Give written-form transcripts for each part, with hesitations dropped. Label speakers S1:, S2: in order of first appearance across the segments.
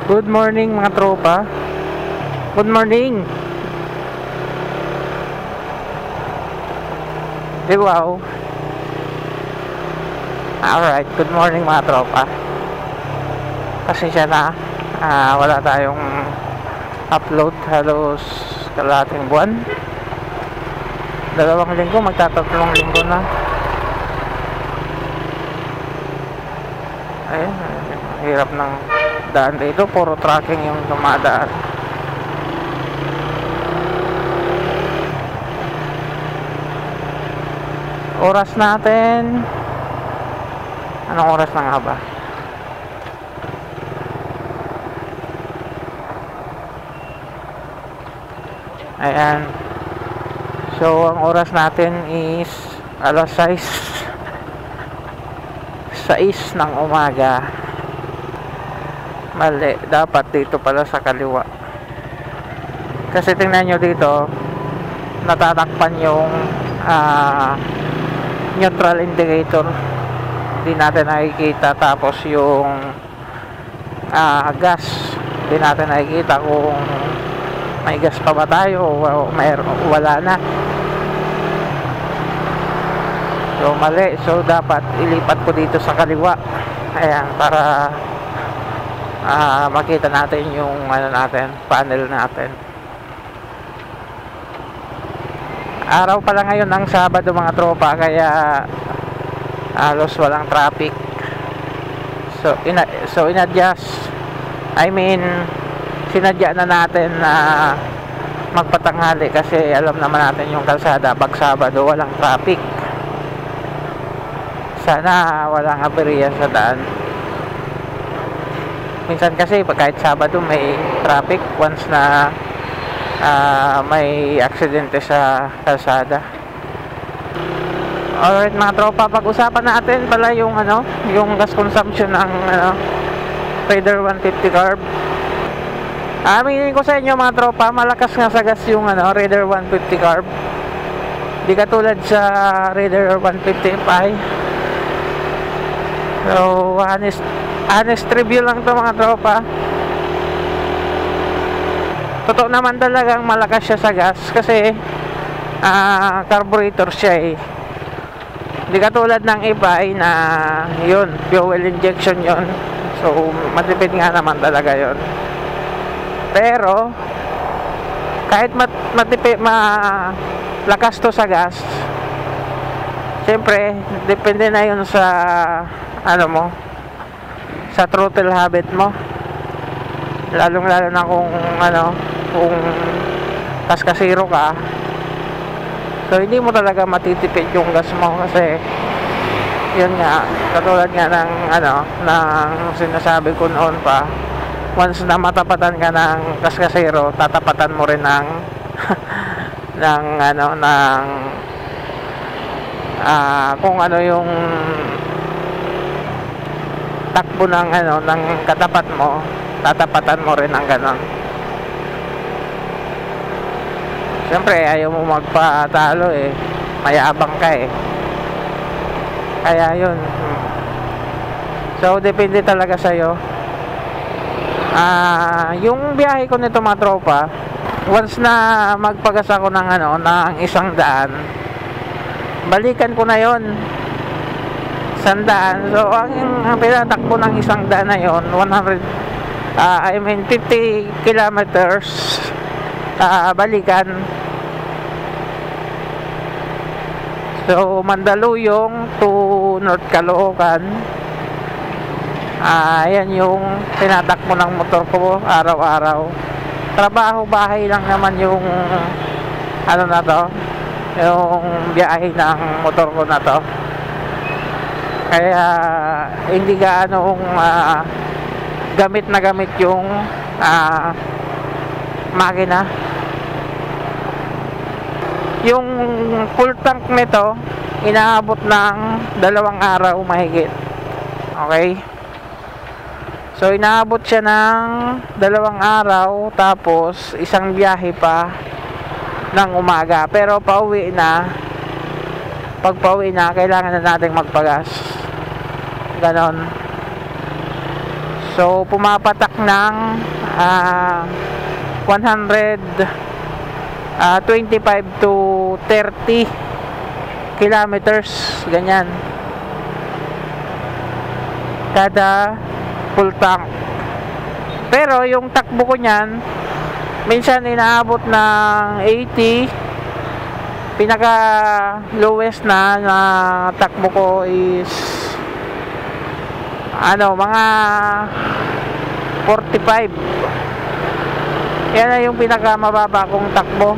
S1: Good morning mga tropa. Good morning. Wow. Alright, good morning mga tropa. Pasensya na, wala tayong upload halos kalahating buwan. 2 linggo, magtatatlong linggo na. Ayun, hirap ng daan dito, puro tracking yung dumadaan. Oras natin, anong oras na nga ba? Ayan. So ang oras natin is alas 6 ng umaga. Mali, dapat dito pala sa kaliwa. Kasi tingnan nyo dito, natatakpan yung neutral indicator. Hindi natin nakikita. Tapos yung gas, hindi natin nakikita kung may gas pa ba tayo o wala na. So mali, so dapat ilipat ko dito sa kaliwa. Ayan, para makita natin yung panel natin. Araw pala ngayon ng Sabado mga tropa, kaya halos walang traffic. So in-adjust, sinadya na natin na magpatanghali kasi alam naman natin yung kalsada pag Sabado walang traffic. Sana walang aberya sa daan. Minsan kasi kahit Sabado may traffic once na may aksidente sa kalsada. Alright mga tropa, pag-usapan natin pala yung yung gas consumption ng Raider 150 carb. Aminin ko sa inyo mga tropa, malakas nga sa gas yung Raider 150 carb. Di katulad sa Raider 150 So honest review lang to mga tropa. Totoo naman talagang malakas siya sa gas kasi carburetor siya eh. Di katulad ng iba ay na yun, fuel injection yun. So matipid nga naman talaga yun. Pero kahit malakas to sa gas, siyempre depende na yun sa sa throttle habit mo. Lalong lalo na kung kaskasiro ka. So hindi mo talaga matitipid yung gas mo kasi yun nga, katulad nga ng ng sinasabi ko noon pa, once na matapatan ka ng kaskasiro, tatapatan mo rin ng kung yung takbo ng ng katapat mo, tatapatan mo rin ng ganon. Siyempre ayaw mo magpatalo eh, mayabang ka eh, kaya yun. So depende talaga sa'yo. Yung biyahe ko nito mga tropa, once na magpagas ako ng ng 100, balikan ko na yon 100. So ang pinatakbo ng 100 na yon 50 kilometers balikan. So Mandaluyong to North Caloocan, yan yung tinatakbo ng motor ko araw-araw. Trabaho bahay lang naman yung yung biyahe ng motor ko na to. Kaya hindi gaanong gamit na gamit yung makina. Yung full tank nito inaabot ng 2 araw mahigit. Okay, so inaabot siya ng 2 araw, tapos isang biyahe pa ng umaga. Pero pauwi na, pag pauwi na kailangan na nating magpagas, ganon. So pumapatak ng 125 to 30 kilometers, ganyan, kada full tank. Pero yung takbo ko niyan, minsan inaabot ng 80. Pinaka lowest na takbo ko is mga 45. Yan na yung pinaka mababa kong takbo.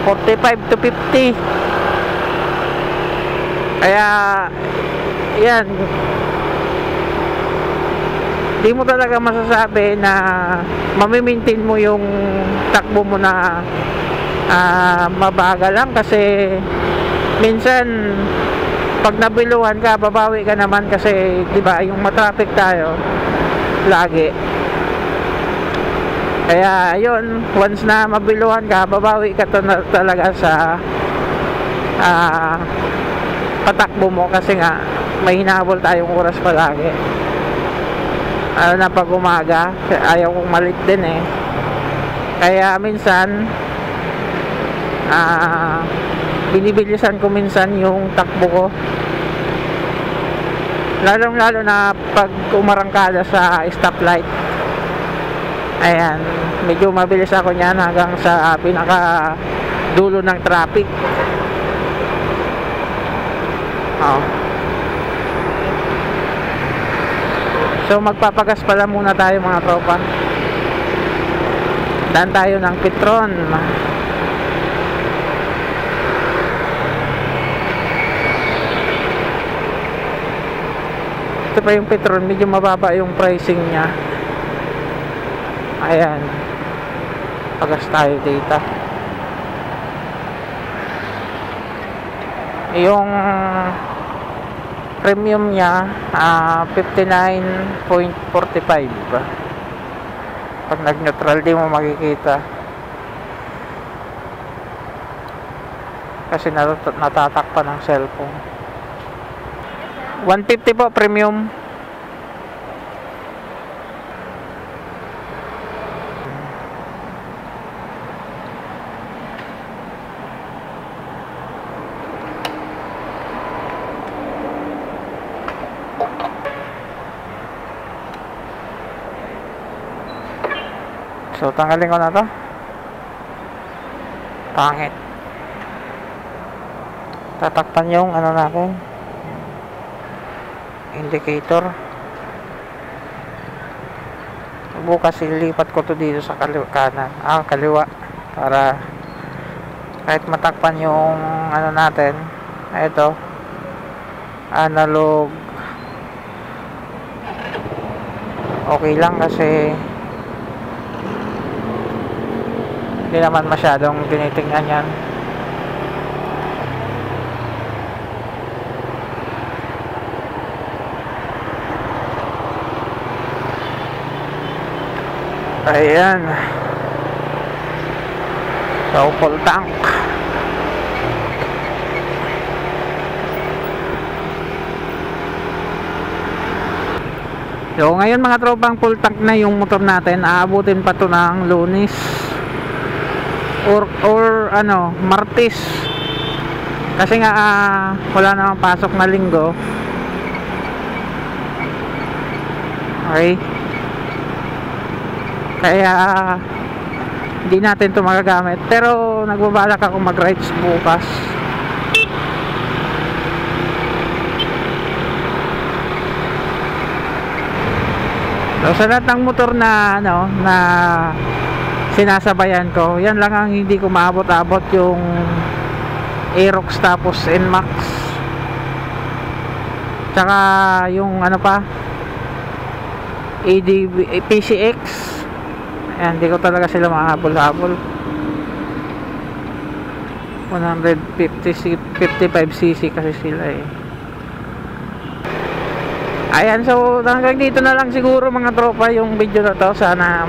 S1: 45 to 50. Kaya yan, di mo talaga masasabi na mamimaintain mo yung takbo mo na mabagal lang, kasi minsan pag nabiluhan ka, babawi ka naman, kasi di ba yung matraffic tayo lagi. Kaya yun, once na mabiluhan ka, babawi ka talaga sa patakbo mo, kasi nga may hinabol tayong oras palagi. Na pag umaga, ayaw kong malit din eh. Kaya minsan binibilisan ko minsan yung takbo ko, lalong-lalo na pag umarangkada sa stoplight. Ayan, medyo mabilis ako niyan hanggang sa pinaka dulo ng traffic. So magpapagas pala muna tayo mga tropa. Daan tayo ng Petron. Ito pa yung Petron, medyo mababa yung pricing niya. Ayan, pagas tayo dito. Yung premium niya 59.45. Pag nag-neutral di mo makikita, kasi natatakpan ng cellphone. 150 po premium. So tanggalin ko na to. Pangit. Tatakpan yung natin, indicator. Bukas ilipat ko to dito sa kanan, kaliwa, para kahit matakpan yung natin. Ito analog, okay lang, kasi hindi naman masyadong tinitingnan yan. Ayan, so full tank. So ngayon mga tropang, full tank na yung motor natin. Aabutin pa to ng Lunes or Martes, kasi nga wala namang pasok na linggo. Okay, kaya hindi natin to magagamit, pero nagbabalak ako mag-rides bukas. So sa lahat ng motor na na sinasabayan ko, yan lang ang hindi ko maabot-abot, yung Aerox tapos NMAX, tsaka yung PCX. Ayan, hindi ko talaga sila mahabol-habol. 155cc kasi sila eh. Ayan, so hanggang dito na lang siguro mga tropa yung video na to. Sana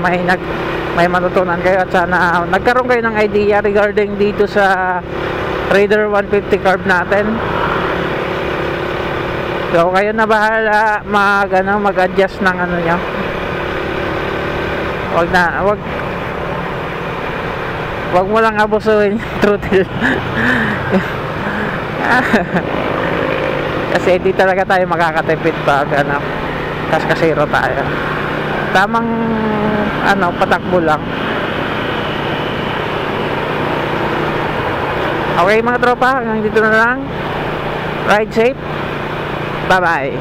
S1: may matutunan kayo, at sana nagkaroon kayo ng idea regarding dito sa Raider 150 carb natin. So kayo na bahala mag-adjust ng ano nyo. Wag mo lang abusuhin yung throttle. Kasi hindi talaga tayo makakatipid pag kaskasero tayo. Tamang patakbo lang. Okay mga tropa, hanggang dito na lang. Ride safe. Bye bye.